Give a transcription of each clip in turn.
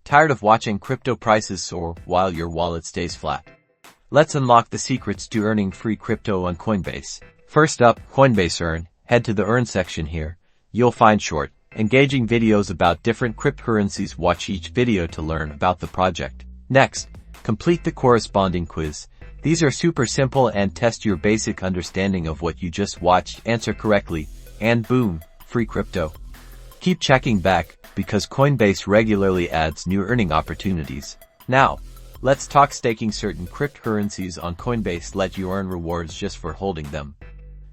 Tired of watching crypto prices soar while your wallet stays flat? Let's unlock the secrets to earning free crypto on Coinbase. First up, Coinbase Earn. Head to the Earn section here. You'll find short, engaging videos about different cryptocurrencies. Watch each video to learn about the project. Next, complete the corresponding quiz. These are super simple and test your basic understanding of what you just watched. Answer correctly, and boom, free crypto. Keep checking back, because Coinbase regularly adds new earning opportunities. Now, let's talk staking. Certain cryptocurrencies on Coinbase let you earn rewards just for holding them.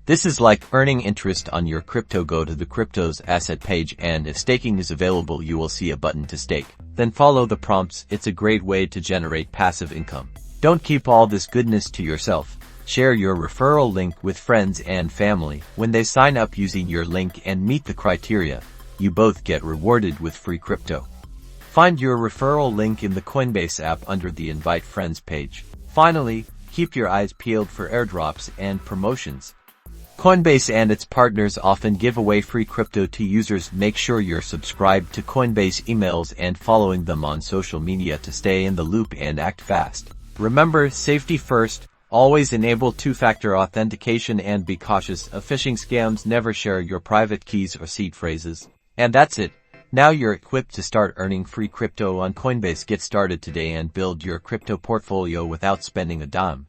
This is like earning interest on your crypto. Go to the crypto's asset page, and if staking is available, you will see a button to stake. Then follow the prompts. It's a great way to generate passive income. Don't keep all this goodness to yourself. Share your referral link with friends and family. When they sign up using your link and meet the criteria, you both get rewarded with free crypto. Find your referral link in the Coinbase app under the Invite Friends page. Finally, keep your eyes peeled for airdrops and promotions. Coinbase and its partners often give away free crypto to users. Make sure you're subscribed to Coinbase emails and following them on social media to stay in the loop and act fast. Remember, safety first. Always enable two-factor authentication and be cautious of phishing scams. Never share your private keys or seed phrases. And that's it. Now you're equipped to start earning free crypto on Coinbase. Get started today and build your crypto portfolio without spending a dime.